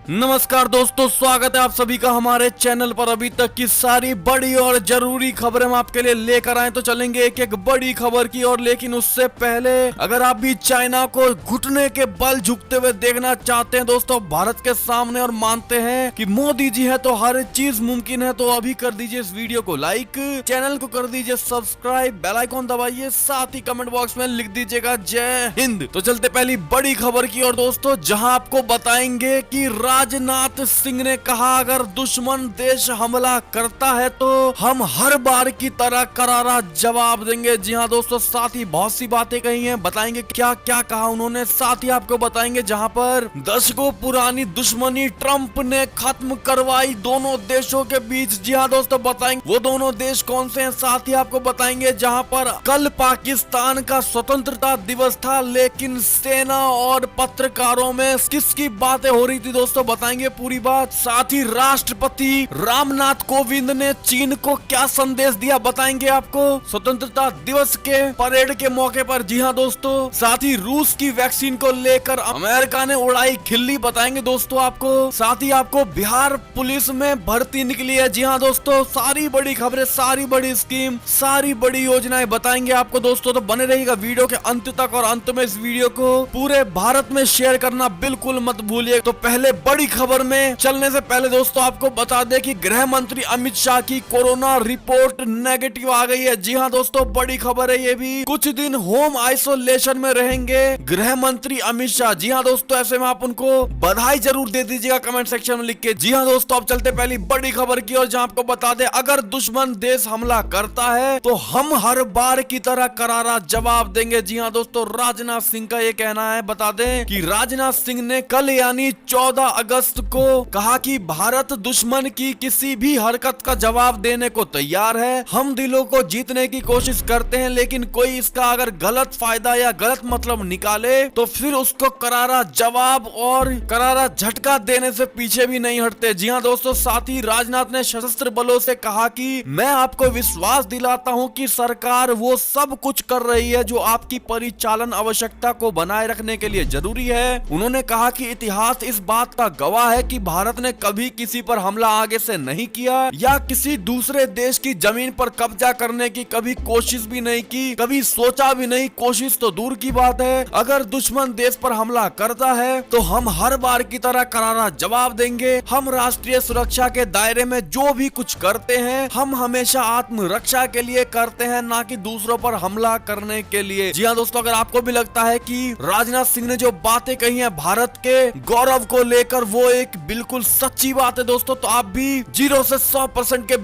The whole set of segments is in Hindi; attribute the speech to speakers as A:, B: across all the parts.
A: नमस्कार दोस्तों, स्वागत है आप सभी का हमारे चैनल पर। अभी तक की सारी बड़ी और जरूरी खबरें हम आपके लिए लेकर आए, तो चलेंगे एक एक बड़ी खबर की ओर। लेकिन उससे पहले अगर आप भी चाइना को घुटने के बल झुकते हुए देखना चाहते हैं दोस्तों भारत के सामने, और मानते हैं कि मोदी जी है तो हर चीज मुमकिन है, तो अभी कर दीजिए इस वीडियो को लाइक, चैनल को कर दीजिए सब्सक्राइब, बेल आइकॉन दबाइए, साथ ही कमेंट बॉक्स में लिख दीजिएगा जय हिंद। तो चलते पहली बड़ी खबर की ओर दोस्तों, जहां आपको बताएंगे कि राजनाथ सिंह ने कहा अगर दुश्मन देश हमला करता है तो हम हर बार की तरह करारा जवाब देंगे। जी हाँ दोस्तों, साथ ही बहुत सी बातें कही हैं, बताएंगे क्या क्या कहा उन्होंने। साथ ही आपको बताएंगे जहां पर दशकों पुरानी दुश्मनी ट्रंप ने खत्म करवाई दोनों देशों के बीच। जी हाँ दोस्तों, बताएंगे वो दोनों देश कौन से हैं। साथ ही आपको बताएंगे जहां पर कल पाकिस्तान का स्वतंत्रता दिवस था, लेकिन सेना और पत्रकारों में किसकी बातें हो रही थी दोस्तों, बताएंगे पूरी बात। साथ ही राष्ट्रपति रामनाथ कोविंद ने चीन को क्या संदेश दिया, बताएंगे आपको स्वतंत्रता दिवस के परेड के मौके पर। जी हाँ दोस्तों, साथ ही रूस की वैक्सीन को लेकर अमेरिका ने उड़ाई खिल्ली, बताएंगे दोस्तों आपको। साथ ही आपको बिहार पुलिस में भर्ती निकली है। जी हाँ दोस्तों, सारी बड़ी खबरें, सारी बड़ी स्कीम, सारी बड़ी योजनाएं बताएंगे आपको दोस्तों, तो बने रहिएगा वीडियो के अंत तक। और अंत में इस वीडियो को पूरे भारत में शेयर करना बिल्कुल मत भूलिए। तो पहले बड़ी खबर में चलने से पहले दोस्तों आपको बता दें कि गृह मंत्री अमित शाह की कोरोना रिपोर्ट नेगेटिव आ गई है। जी हाँ दोस्तों, बड़ी खबर है ये भी। कुछ दिन होम आइसोलेशन में रहेंगे गृह मंत्री अमित शाह। जी हाँ दोस्तों, ऐसे में आप उनको बधाई जरूर दे दीजिएगा कमेंट सेक्शन में लिख के। जी हाँ दोस्तों, अब चलते पहली बड़ी खबर की ओर, जहाँ आपको बता दें अगर दुश्मन देश हमला करता है तो हम हर बार की तरह करारा जवाब देंगे। जी हाँ दोस्तों, राजनाथ सिंह का ये कहना है। बता दें कि राजनाथ सिंह ने कल यानी 14 अगस्त को कहा कि भारत दुश्मन की किसी भी हरकत का जवाब देने को तैयार है। हम दिलों को जीतने की कोशिश करते हैं, लेकिन कोई इसका अगर गलत फायदा या गलत मतलब निकाले तो फिर उसको करारा जवाब और करारा झटका देने से पीछे भी नहीं हटते। जी हाँ दोस्तों, साथ ही राजनाथ ने सशस्त्र बलों से कहा कि मैं आपको विश्वास दिलाता हूं कि सरकार वो सब कुछ कर रही है जो आपकी परिचालन आवश्यकता को बनाए रखने के लिए जरूरी है। उन्होंने कहा कि इतिहास इस बात का गवाह है कि भारत ने कभी किसी पर हमला आगे से नहीं किया या किसी दूसरे देश की जमीन पर कब्जा करने की कभी कोशिश भी नहीं की, कभी सोचा भी नहीं। कोशिश तो दूर की बात है, अगर दुश्मन देश पर हमला करता है तो हम हर बार की तरह करारा जवाब देंगे। हम राष्ट्रीय सुरक्षा के दायरे में जो भी कुछ करते हैं हम हमेशा आत्मरक्षा के लिए करते हैं, ना कि दूसरों पर हमला करने के लिए। जी हाँ दोस्तों, अगर आपको भी लगता है कि राजनाथ सिंह ने जो बातें कही हैं भारत के गौरव को लेकर वो एक बिल्कुल सच्ची बात है दोस्तों, तो आप भी 0 से 100% के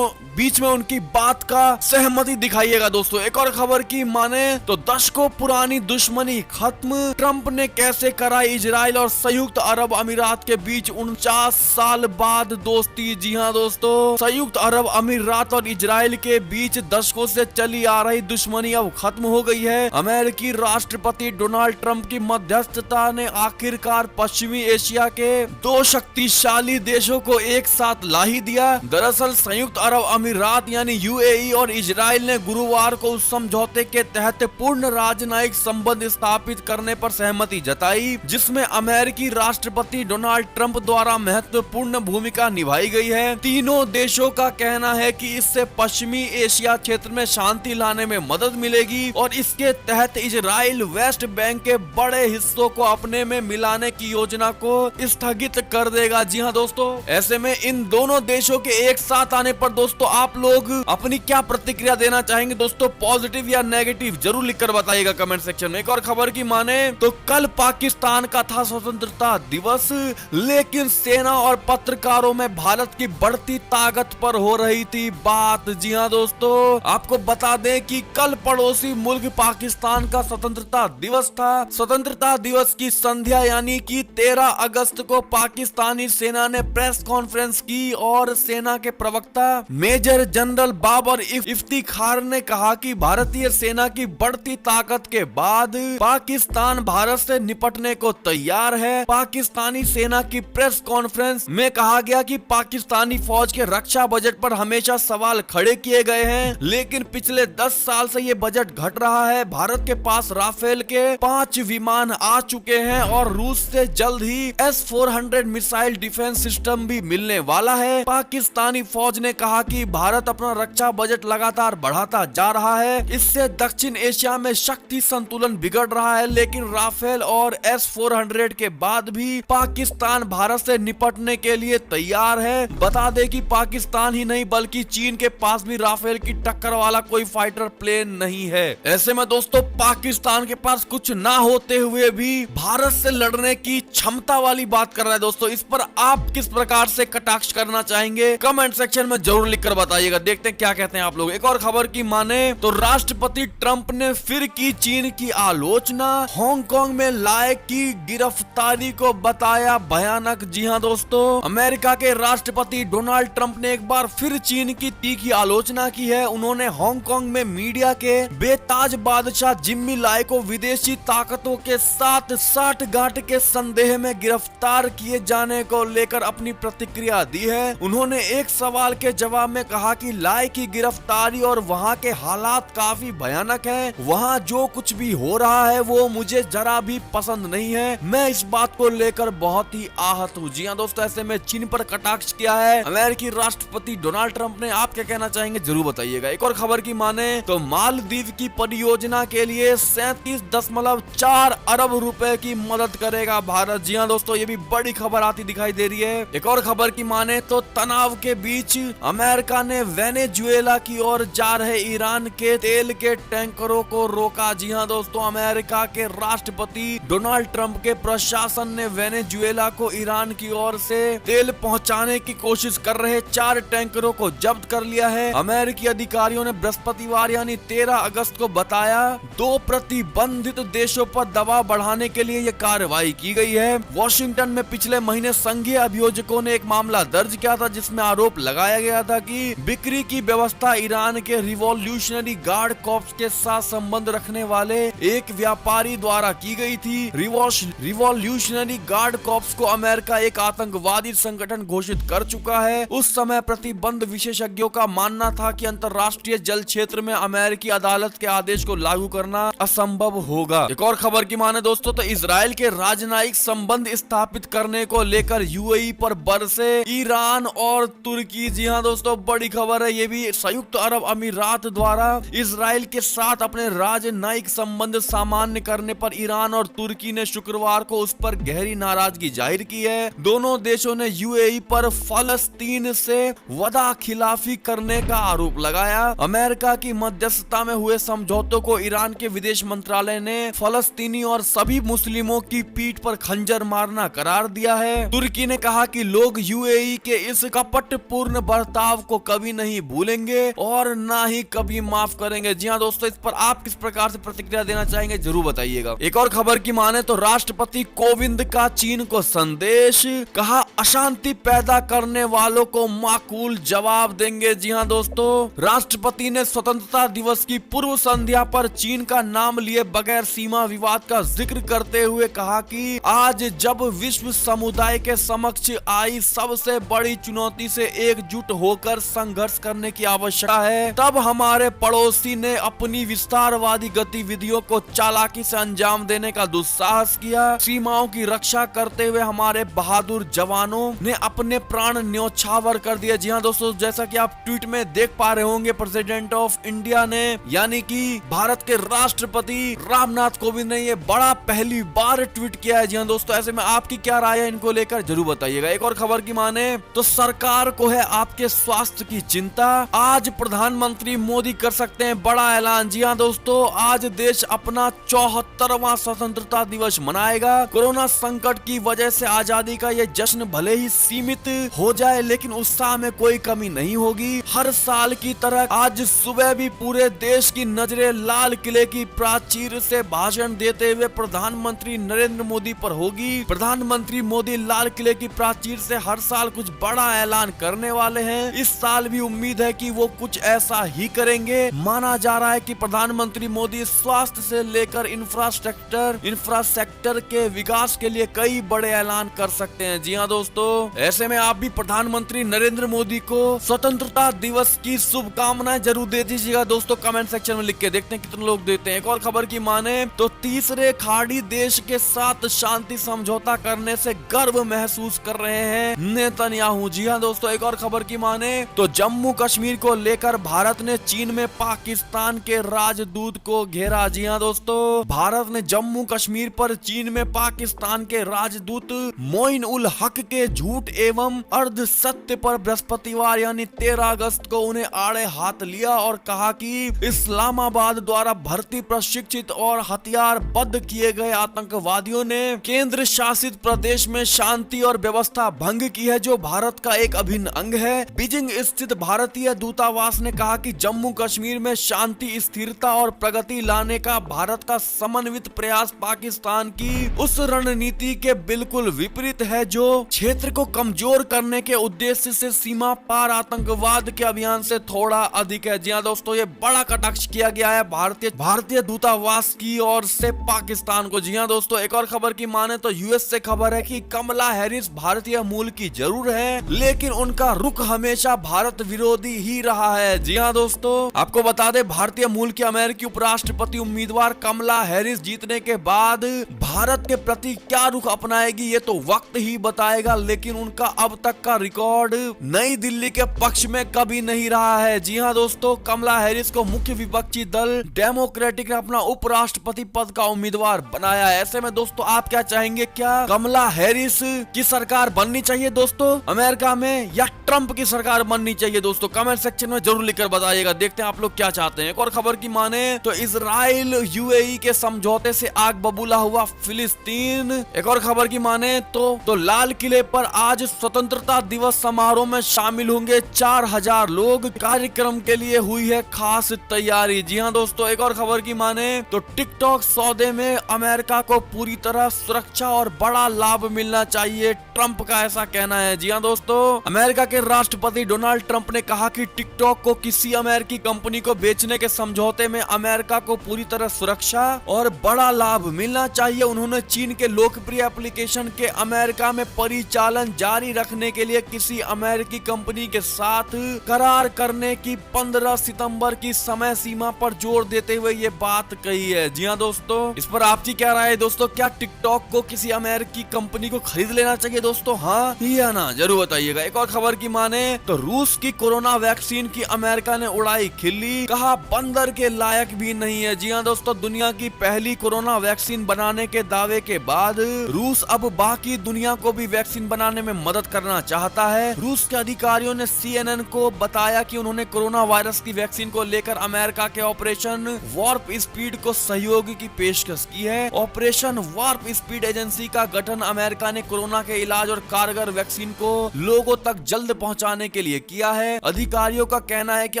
A: बीच में उनकी बात का सहमति दिखाइएगा दोस्तों। एक और खबर की माने तो दशकों पुरानी दुश्मनी खत्म, ट्रंप ने कैसे कराई इजराइल और संयुक्त अरब अमीरात के बीच 49 साल बाद दोस्ती। जी हाँ दोस्तों, संयुक्त अरब अमीरात और इजराइल के बीच दशकों से चली आ रही दुश्मनी अब खत्म हो गई है। अमेरिकी राष्ट्रपति डोनाल्ड ट्रंप की मध्यस्थता ने आखिरकार पश्चिमी एशिया के दो शक्तिशाली देशों को एक साथ ला ही दिया। दरअसल संयुक्त अरब अमीरात यानी यूएई और इजराइल ने गुरुवार को उस समझौते के तहत पूर्ण राजनयिक संबंध स्थापित करने पर सहमति जताई, जिसमें अमेरिकी राष्ट्रपति डोनाल्ड ट्रंप द्वारा महत्वपूर्ण भूमिका निभाई गई है। तीनों देशों का कहना है कि इससे पश्चिमी एशिया क्षेत्र में शांति लाने में मदद मिलेगी और इसके तहत इजराइल वेस्ट बैंक के बड़े हिस्सों को अपने में मिलाने की योजना को स्थगित कर देगा। जी हाँ दोस्तों, ऐसे में इन दोनों देशों के एक साथ आने पर दोस्तों आप लोग अपनी क्या प्रतिक्रिया देना चाहेंगे दोस्तों, पॉजिटिव या नेगेटिव जरूर लिखकर बताइएगा कमेंट सेक्शन में। एक और खबर की माने तो कल पाकिस्तान का था स्वतंत्रता दिवस, लेकिन सेना और पत्रकारों में भारत की बढ़ती ताकत पर हो रही थी बात। जी हाँ दोस्तों, आपको बता दें कि कल पड़ोसी मुल्क पाकिस्तान का स्वतंत्रता दिवस था। स्वतंत्रता दिवस की संध्या यानी कि 13 अगस्त को पाकिस्तानी सेना ने प्रेस कॉन्फ्रेंस की और सेना के प्रवक्ता major major general Babar Iftikhar ने कहा कि भारतीय सेना की बढ़ती ताकत के बाद पाकिस्तान भारत से निपटने को तैयार है। पाकिस्तानी सेना की प्रेस कॉन्फ्रेंस में कहा गया कि पाकिस्तानी फौज के रक्षा बजट पर हमेशा सवाल खड़े किए गए हैं, लेकिन पिछले 10 साल से ये बजट घट रहा है। भारत के पास राफेल के 5 विमान आ चुके हैं और रूस से जल्द ही S-400 मिसाइल डिफेंस सिस्टम भी मिलने वाला है। पाकिस्तानी फौज ने कहा कि भारत अपना रक्षा बजट लगातार बढ़ाता जा रहा है, इससे दक्षिण एशिया में शक्ति संतुलन बिगड़ रहा है, लेकिन राफेल और S-400 के बाद भी पाकिस्तान भारत से निपटने के लिए तैयार है। बता दे कि पाकिस्तान ही नहीं बल्कि चीन के पास भी राफेल की टक्कर वाला कोई फाइटर प्लेन नहीं है। ऐसे में दोस्तों पाकिस्तान के पास कुछ ना होते हुए भी भारत से लड़ने की क्षमता वाली बात कर रहा है। दोस्तों इस पर आप किस प्रकार से कटाक्ष करना चाहेंगे, कमेंट सेक्शन में जरूर लिखकर बताइएगा। देखते हैं क्या कहते हैं आप लोग। एक और खबर की माने तो राष्ट्रपति ट्रंप ने फिर की चीन की आलोचना, हांगकांग में लायक की गिरफ्तारी को बताया भयानक। जी हां दोस्तों, अमेरिका के राष्ट्रपति डोनाल्ड ट्रंप ने एक बार फिर चीन की तीखी आलोचना की है। उन्होंने हांगकांग में मीडिया के बेताज बादशाह जिम्मी लाई को विदेशी ताकतों के साथ साठगांठ के संदेह में गिरफ्तार किए जाने को लेकर अपनी प्रतिक्रिया दी है। उन्होंने एक सवाल के जवाब में कहा कि लाई की गिरफ्तारी और वहां के हालात काफी भयानक हैं। वहां जो कुछ भी हो रहा है वो मुझे जरा भी पसंद नहीं है। मैं इस बात को लेकर बहुत ही आहत हूँ। जी हाँ दोस्तों, ऐसे में चीन पर कटाक्ष किया है अमेरिकी राष्ट्रपति डोनाल्ड ट्रंप ने। आप क्या कहना चाहेंगे जरूर बताइएगा। एक और खबर की माने तो मालदीव की परियोजना के लिए 37.4 अरब रुपए की मदद करेगा भारत। जी हाँ दोस्तों, ये भी बड़ी खबर आती दिखाई दे रही है। एक और खबर की माने तो तनाव के बीच अमेरिका ने वेनेजुएला की ओर जा रहे ईरान के तेल के टैंकरों को रोका। जी हाँ दोस्तों, अमेरिका के राष्ट्रपति डोनाल्ड ट्रंप के प्रशासन ने वेनेजुएला को ईरान की ओर से तेल पहुंचाने की कोशिश कर रहे 4 टैंकरों को जब्त कर लिया है। अमेरिकी अधिकारियों ने बृहस्पतिवार यानी 13 अगस्त को बताया 2 प्रतिबंधित देशों पर दबाव बढ़ाने के लिए ये कार्रवाई की गई है। वॉशिंगटन में पिछले महीने संघीय अभियोजकों ने एक मामला दर्ज किया था जिसमें आरोप लगाया गया था कि बिक्री की व्यवस्था ईरान के रिवॉल्यूशनरी गार्ड कॉर्प्स के साथ संबंध रखने वाले एक व्यापारी द्वारा की गई थी। रिवॉल्यूशनरी गार्ड कॉर्प्स को अमेरिका एक आतंकवादी संगठन घोषित कर चुका है। उस समय प्रतिबंध विशेषज्ञों का मानना था कि अंतर्राष्ट्रीय जल क्षेत्र में अमेरिकी अदालत के आदेश को लागू करना असंभव होगा। एक और खबर की माने दोस्तों तो इजराइल के राजनयिक संबंध स्थापित करने को लेकर यूएई पर बरसे ईरान और तुर्की। जी हाँ दोस्तों, बड़ी खबर है। ये भी संयुक्त अरब अमीरात द्वारा इजराइल के साथ अपने राजनयिक संबंध सामान्य करने पर ईरान और तुर्की ने शुक्रवार को उस पर गहरी नाराजगी जाहिर की है। दोनों देशों ने यूएई पर फलस्तीन से वदा खिलाफी करने का आरोप लगाया। अमेरिका की मध्यस्थता में हुए समझौतों को ईरान के विदेश मंत्रालय ने फलस्तीनी और सभी मुस्लिमों की पीठ पर खंजर मारना करार दिया है। तुर्की ने कहा कि लोग यूएई के इस कपटपूर्ण बर्ताव को कभी नहीं भूलेंगे और ना ही कभी माफ करेंगे। जी हाँ दोस्तों, इस पर आप किस प्रकार से प्रतिक्रिया देना चाहेंगे जरूर बताइएगा। एक और खबर की माने तो राष्ट्रपति कोविंद का चीन को संदेश, कहा अशांति पैदा करने वालों को माकूल जवाब देंगे। जी हाँ दोस्तों, राष्ट्रपति ने स्वतंत्रता दिवस की पूर्व संध्या पर चीन का नाम लिए बगैर सीमा विवाद का जिक्र करते हुए कहा कि आज जब विश्व समुदाय के समक्ष आई सबसे बड़ी चुनौती से एकजुट होकर संघर्ष करने की आवश्यकता है, तब हमारे पड़ोसी ने अपनी विस्तारवादी गतिविधियों को चालाकी से अंजाम देने का दुस्साहस किया। सीमाओं की रक्षा करते हुए हमारे बहादुर जवानों ने अपने प्राण न्योछावर कर दिए। जी हाँ दोस्तों, जैसा कि आप ट्वीट में देख पा रहे होंगे, प्रेसिडेंट ऑफ इंडिया ने यानी कि भारत के राष्ट्रपति रामनाथ कोविंद ने ये बड़ा पहली बार ट्वीट किया है। जी हाँ दोस्तों, ऐसे में आपकी क्या राय है इनको लेकर जरूर बताइएगा। एक और खबर की माने तो सरकार को है आपके स्वास्थ्य की चिंता, आज प्रधानमंत्री मोदी कर सकते हैं बड़ा ऐलान। जी हाँ दोस्तों, आज देश अपना 74वां स्वतंत्रता दिवस मनाएगा। कोरोना संकट की वजह से आजादी का ये जश्न भले ही सीमित हो जाए लेकिन उत्साह में कोई कमी नहीं होगी। हर साल की तरह आज सुबह भी पूरे देश की नजरें लाल किले की प्राचीर से भाषण देते हुए प्रधानमंत्री नरेंद्र मोदी पर होगी। प्रधानमंत्री मोदी लाल किले की प्राचीर से हर साल कुछ बड़ा ऐलान करने वाले हैं। इस साल फिलहाल भी उम्मीद है कि वो कुछ ऐसा ही करेंगे। माना जा रहा है कि प्रधानमंत्री मोदी स्वास्थ्य से लेकर इंफ्रास्ट्रक्चर के विकास के लिए कई बड़े ऐलान कर सकते हैं। जी हाँ दोस्तों, ऐसे में आप भी प्रधानमंत्री नरेंद्र मोदी को स्वतंत्रता दिवस की शुभकामनाएं जरूर दे दीजिएगा दोस्तों, कमेंट सेक्शन में लिख के। देखते हैं कितने लोग देते हैं। एक और खबर की माने तो तीसरे खाड़ी देश के साथ शांति समझौता करने से गर्व महसूस कर रहे हैं नेतन्याहू। जी हाँ दोस्तों, एक और खबर की माने तो जम्मू कश्मीर को लेकर भारत ने चीन में पाकिस्तान के राजदूत को घेरा। जी हाँ दोस्तों, भारत ने जम्मू कश्मीर पर चीन में पाकिस्तान के राजदूत मोइन उल हक के झूठ एवं अर्ध सत्य पर बृहस्पतिवार यानी 13 अगस्त को उन्हें आड़े हाथ लिया और कहा कि इस्लामाबाद द्वारा भर्ती प्रशिक्षित और हथियारबद्ध किए गए आतंकवादियों ने केंद्र शासित प्रदेश में शांति और व्यवस्था भंग की है, जो भारत का एक अभिन्न अंग है। बीजिंग स्थित भारतीय दूतावास ने कहा कि जम्मू कश्मीर में शांति, स्थिरता और प्रगति लाने का भारत का समन्वित प्रयास पाकिस्तान की उस रणनीति के बिल्कुल विपरीत है जो क्षेत्र को कमजोर करने के उद्देश्य से सीमा पार आतंकवाद के अभियान से थोड़ा अधिक है। जी हाँ दोस्तों, ये बड़ा कटाक्ष किया गया है भारतीय दूतावास की ओर से पाकिस्तान को। जी हाँ दोस्तों, एक और खबर की माने तो यूएस से खबर है कि कमला हैरिस भारतीय मूल की जरूर है, लेकिन उनका रुख हमेशा भारत विरोधी ही रहा है। जी हाँ दोस्तों, आपको बता दें भारतीय मूल की अमेरिकी उपराष्ट्रपति उम्मीदवार कमला हैरिस जीतने के बाद भारत के प्रति क्या रुख अपनाएगी ये तो वक्त ही बताएगा, लेकिन उनका अब तक का रिकॉर्ड नई दिल्ली के पक्ष में कभी नहीं रहा है। जी हाँ दोस्तों, कमला हैरिस को मुख्य विपक्षी दल डेमोक्रेटिक ने अपना उपराष्ट्रपति पद का उम्मीदवार बनाया है। ऐसे में दोस्तों आप क्या चाहेंगे, क्या कमला हैरिस की सरकार बननी चाहिए दोस्तों अमेरिका में, या ट्रंप की सरकार बननी चाहिए दोस्तों? कमेंट सेक्शन में जरूर लिखकर बताइएगा। देखते हैं आप लोग क्या चाहते हैं। एक और खबर की माने तो इजराइल यूएई के समझौते से आग बबूला हुआ फिलिस्तीन। एक और खबर की माने तो लाल किले पर आज स्वतंत्रता दिवस समारोह में शामिल होंगे 4000 लोग। कार्यक्रम के लिए हुई है खास तैयारी। जी हाँ दोस्तों, एक और खबर की माने तो टिकटॉक सौदे में अमेरिका को पूरी तरह सुरक्षा और बड़ा लाभ मिलना चाहिए, ट्रंप का ऐसा कहना है। जी हाँ दोस्तों, अमेरिका के राष्ट्रपति डोनाल्ड ट्रंप ने कहा कि टिकटॉक को किसी अमेरिकी कंपनी को बेचने के समझौते में अमेरिका को पूरी तरह सुरक्षा और बड़ा लाभ मिलना चाहिए। उन्होंने चीन के लोकप्रिय एप्लीकेशन के अमेरिका में परिचालन जारी रखने के लिए किसी अमेरिकी कंपनी के साथ करार करने की 15 सितंबर की समय सीमा पर जोर देते हुए ये बात कही है। जी हाँ दोस्तों, इस पर आपकी क्या राय है दोस्तों? क्या टिकटॉक को किसी अमेरिकी कंपनी को खरीद लेना चाहिए दोस्तों, हाँ या ना? जरूर बताइएगा। एक और खबर की माने तो रूस की कोरोना वैक्सीन की अमेरिका ने उड़ाई खिल्ली, कहा बंदर के लायक भी नहीं है। जी हाँ दोस्तों, दुनिया की पहली कोरोना वैक्सीन बनाने के दावे के बाद रूस अब बाकी दुनिया को भी वैक्सीन बनाने में मदद करना चाहता है। रूस के अधिकारियों ने CNN को बताया कि उन्होंने कोरोना वायरस की वैक्सीन को लेकर अमेरिका के ऑपरेशन वार्प स्पीड को सहयोग की पेशकश की है। ऑपरेशन वार्प स्पीड एजेंसी का गठन अमेरिका ने कोरोना के इलाज और कारगर वैक्सीन को लोगों तक जल्द पहुंचाने के लिए किया है। अधिकारियों का कहना है कि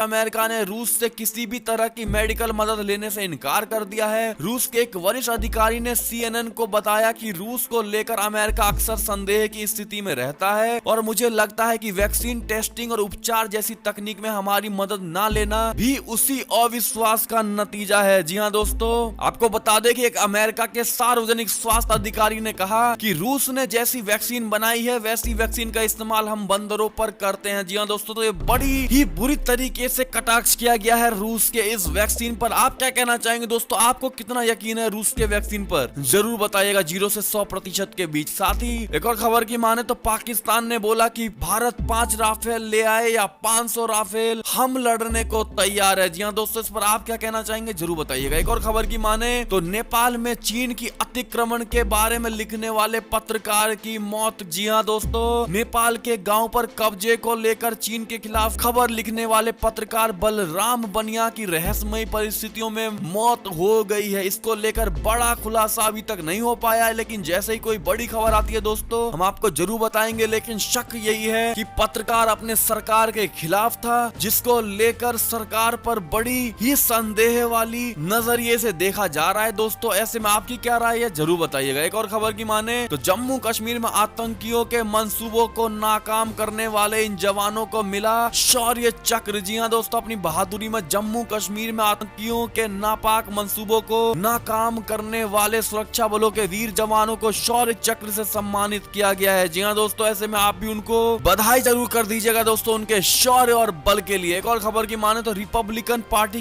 A: अमेरिका ने रूस से किसी भी तरह की मेडिकल मदद लेने से इनकार कर दिया है। रूस के एक वरिष्ठ अधिकारी ने CNN को बताया कि रूस को लेकर अमेरिका अक्सर संदेह की स्थिति में रहता है और मुझे लगता है कि वैक्सीन टेस्टिंग और उपचार जैसी तकनीक में हमारी मदद ना लेना भी उसी अविश्वास का नतीजा है। जी हाँ दोस्तों, आपको बता दें कि एक अमेरिका के सार्वजनिक स्वास्थ्य अधिकारी ने कहा कि रूस ने जैसी वैक्सीन बनाई है वैसी वैक्सीन का इस्तेमाल हम बंदरों पर करते हैं। जी हाँ दोस्तों, तो ये बड़ी ही बुरी तरीके से कटाक्ष किया गया है रूस के इस वैक्सीन पर। आप क्या कहना चाहेंगे दोस्तों? आपको कितना यकीन है रूस के वैक्सीन पर? जरूर बताइएगा 0 से 100% के बीच। साथ ही एक और खबर की माने तो पाकिस्तान ने बोला कि भारत 5 राफेल ले आए या 500 राफेल, हम लड़ने को तैयार है। जी हाँ दोस्तों, इस पर आप क्या कहना चाहेंगे जरूर बताइएगा। एक और खबर की माने तो नेपाल में चीन की अतिक्रमण के बारे में लिखने वाले पत्रकार की मौत। जी हाँ दोस्तों, नेपाल के गांव पर कब्जे को लेकर चीन के खिलाफ खबर लिखने वाले पत्रकार बलराम बनिया की रहस्यमयी परिस्थितियों में मौत हो गई है। इसको लेकर बड़ा खुलासा अभी तक नहीं हो पाया है, लेकिन जैसे ही कोई बड़ी खबर आती है दोस्तों हम आपको जरूर बताएंगे। लेकिन शक यही है कि पत्रकार अपने सरकार के खिलाफ था, जिसको लेकर सरकार पर बड़ी ही संदेह वाली नजरिए से देखा जा रहा है दोस्तों। ऐसे में आपकी क्या राय है जरूर बताइएगा। एक और खबर की माने तो जम्मू कश्मीर में आतंकियों के मंसूबों को नाकाम करने वाले इन जवानों को मिला शौर्य चक्र। जी हाँ दोस्तों, अपनी बहादुरी में जम्मू कश्मीर में आतंकियों के नापाक मंसूबों को नाकाम करने वाले सुरक्षा बलों के वीर जवानों को शौर्य चक्र से सम्मानित किया गया है। जी हाँ दोस्तों, ऐसे में आप भी उनको बधाई जरूर कर दीजिएगा दोस्तों उनके शौर्य और बल के लिए। एक और खबर की माने तो रिपब्लिकन पार्टी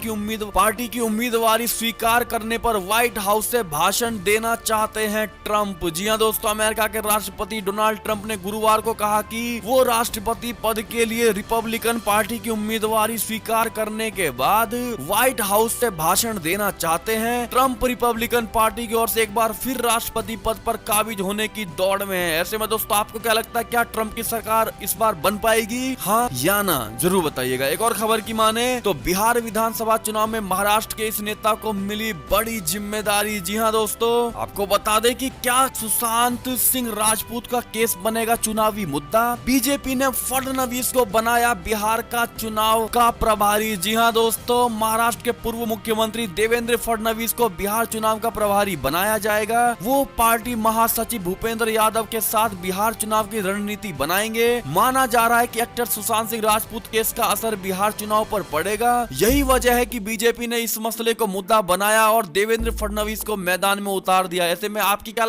A: की उम्मीदवारी स्वीकार करने पर व्हाइट हाउस से भाषण देना चाहते हैं ट्रंप। जी हाँ दोस्तों, अमेरिका के राष्ट्रपति डोनाल्ड ट्रंप ने गुरुवार को कहा कि वो राष्ट्रपति पद के लिए रिपब्लिकन पार्टी की उम्मीदवारी स्वीकार करने के बाद व्हाइट हाउस से भाषण देना चाहते हैं। ट्रंप रिपब्लिकन पार्टी की ओर से एक बार फिर राष्ट्रपति पद पर काबिज होने की दौड़ में है। ऐसे में दोस्तों आपको क्या लगता है, क्या ट्रंप की सरकार इस बार बन पाएगी, हाँ या ना, जरूर बताइएगा। एक और खबर की माने तो बिहार विधानसभा चुनाव में महाराष्ट्र के इस नेता को मिली बड़ी जिम्मेदारी। जी हाँ दोस्तों, आपको बता दें कि क्या सुशांत सिंह राजपूत का केस बनेगा चुनावी मुद्दा। बीजेपी ने फडणवीस को बनाया बिहार का चुनाव का प्रभारी। जी हाँ दोस्तों, महाराष्ट्र के पूर्व मुख्यमंत्री देवेंद्र फडणवीस को बिहार चुनाव का प्रभारी बनाया जाएगा। वो पार्टी महासचिव भूपेंद्र यादव के साथ बिहार चुनाव की रणनीति बनाएंगे। माना जा रहा है कि एक्टर सुशांत सिंह राजपूत केस का असर बिहार चुनाव पर पड़ेगा। यही वजह है कि बीजेपी ने इस मसले को मुद्दा बनाया और देवेंद्र फडणवीस को मैदान में उतार दिया। ऐसे में आपकी क्या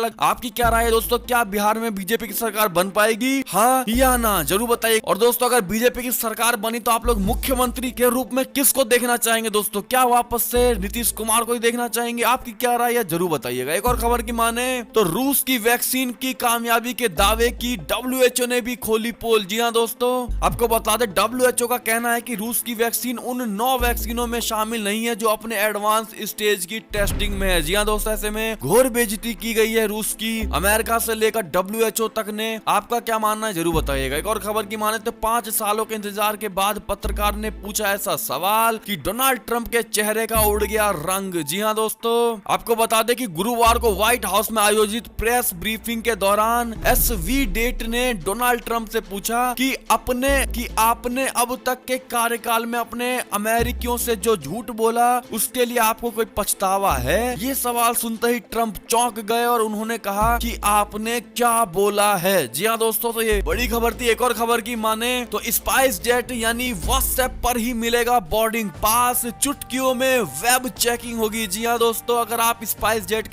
A: राय है दोस्तों, क्या बिहार में बीजेपी की सरकार बन पाएगी, हाँ या ना, जरूर बताइए। और दोस्तों अगर बीजेपी की सरकार बनी तो आप लोग मुख्यमंत्री के रूप में किसको देखना चाहेंगे दोस्तों, क्या वापस से नीतीश कुमार को ही देखना चाहेंगे, आपकी क्या राय है जरूर बताइएगा। एक और खबर की माने तो रूस की वैक्सीन की कामयाबी के दावे की WHO ने भी खोली पोल। जी हाँ दोस्तों, आपको बता दें WHO का कहना है कि रूस की वैक्सीन उन 9 वैक्सीनों में शामिल नहीं है जो अपने एडवांस स्टेज की टेस्टिंग में है। जी हाँ दोस्तों, ऐसे में घोर बेइज्जती की गई है रूस की, अमेरिका से लेकर WHO तक ने। आपका क्या मानना है जरूर बताइएगा। एक और खबर की माने तो 5 सालों के इंतजार के बाद पत्रकार ने पूछा ऐसा सवाल कि डोनाल्ड ट्रंप के चेहरे का उड़ गया रंग। जी हाँ दोस्तों, आपको बता दें कि गुरुवार को व्हाइट हाउस में आयोजित प्रेस ब्रीफिंग के दौरान SV डेट ने डोनाल्ड ट्रंप से पूछा कि आपने अब तक के कार्यकाल में अपने अमेरिकियों से जो झूठ बोला उसके लिए आपको कोई पछतावा है। ये सवाल सुनते ही ट्रंप चौंक गए और उन्होंने कहा कि आपने क्या बोला है। जी हाँ दोस्तों, तो ये बड़ी खबर थी। एक और खबर की माने तो स्पाइस जेट यानी व्हाट्सएप पर ही मिलेगा बोर्डिंग पास, चुटकियों में वेब चेकिंग होगी। जी हाँ दोस्तों, अगर आप स्पाइस जेट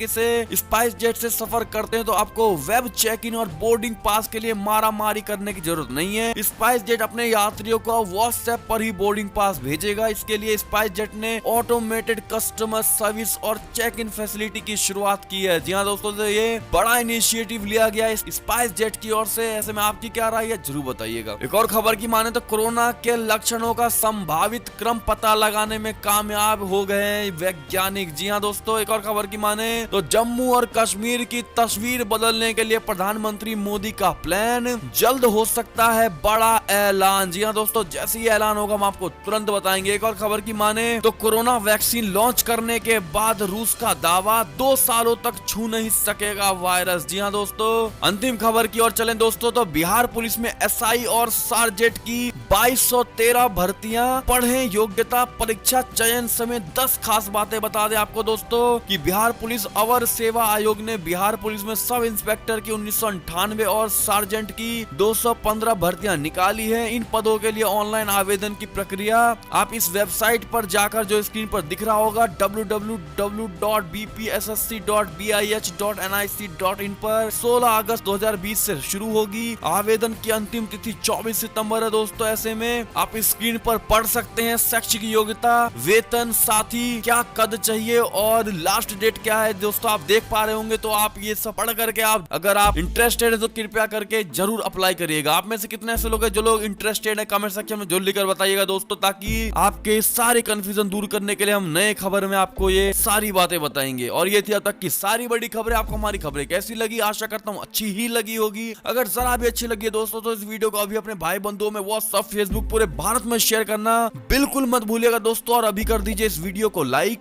A: से सफर करते हैं तो आपको वेब चेकिंग और बोर्डिंग पास के लिए मारामारी करने की जरूरत नहीं है। स्पाइस जेट अपने यात्रियों को व्हाट्सएप पर ही बोर्डिंग पास भेजेगा। इसके लिए स्पाइस जेट ने ऑटोमेटेड कस्टमर सर्विस और चेक इन फैसिलिटी की शुरुआत की है। जी हाँ दोस्तों, तो ये बड़ा इनिशिएटिव लिया गया है स्पाइस जेट की ओर से। ऐसे में आपकी क्या राय है जरूर बताइएगा। एक और खबर की माने तो कोरोना के लक्षणों का संभावित क्रम पता लगाने में कामयाब हो गए वैज्ञानिक। जी हाँ दोस्तों, एक और खबर की माने तो जम्मू और कश्मीर की तस्वीर बदलने के लिए प्रधानमंत्री मोदी का प्लान, जल्द हो सकता है बड़ा ऐलान। जी हाँ दोस्तों, जैसे ही ऐलान होगा हम आपको तुरंत बताएंगे। एक और खबर की माने तो कोरोना वैक्सीन लॉन्च करने के बाद रूस का दावा 2 सालों तक छू नहीं सकेगा वायरस। जी हाँ दोस्तों, अंतिम खबर की ओर चलें दोस्तों तो बिहार पुलिस में SI और सार्जेंट की 2213 भर्तियां, पढ़ें योग्यता परीक्षा चयन समेत 10 खास बातें बता दें आपको दोस्तों कि बिहार पुलिस अवर सेवा आयोग ने बिहार पुलिस में सब इंस्पेक्टर की 1998 और सार्जेंट की 215 भर्तियां निकाली है। इन पदों के लिए ऑनलाइन आवेदन की प्रक्रिया आप इस वेबसाइट पर जाकर जो स्क्रीन पर दिख रहा होगा www.bpssc.bih.nic.in पर 16 अगस्त 2020 से शुरू होगी। आवेदन की अंतिम तिथि 24 सितंबर है दोस्तों। ऐसे में आप स्क्रीन पर पढ़ सकते हैं शैक्षिक योग्यता, वेतन, साथी क्या कद चाहिए और लास्ट डेट क्या है दोस्तों, आप देख पा रहे होंगे। तो आप ये सब पढ़ करके अगर आप इंटरेस्टेड है तो कृपया करके जरूर अप्लाई करिएगा। आप में से कितने ऐसे लोग हैं जो लोग इंटरेस्टेड है, कमेंट सेक्शन में जरूर लिखकर बताइएगा दोस्तों, ताकि आपके सारे कंफ्यूजन दूर करने के लिए हम नए खबर में आपको ये सारी बातें बताएंगे। और ये थी अब तक की सारी बड़ी खबरें। आपको हमारी खबरें कैसी लगी, आशा करता हूँ अच्छी ही लगी होगी। अगर जरा भी अच्छी लगी है दोस्तों तो इस वीडियो को अभी अपने भाई बंधुओं में व्हाट्सएप, फेसबुक पूरे भारत में शेयर करना बिल्कुल मत भूलिएगा दोस्तों। और अभी कर दीजिए इस वीडियो को लाइक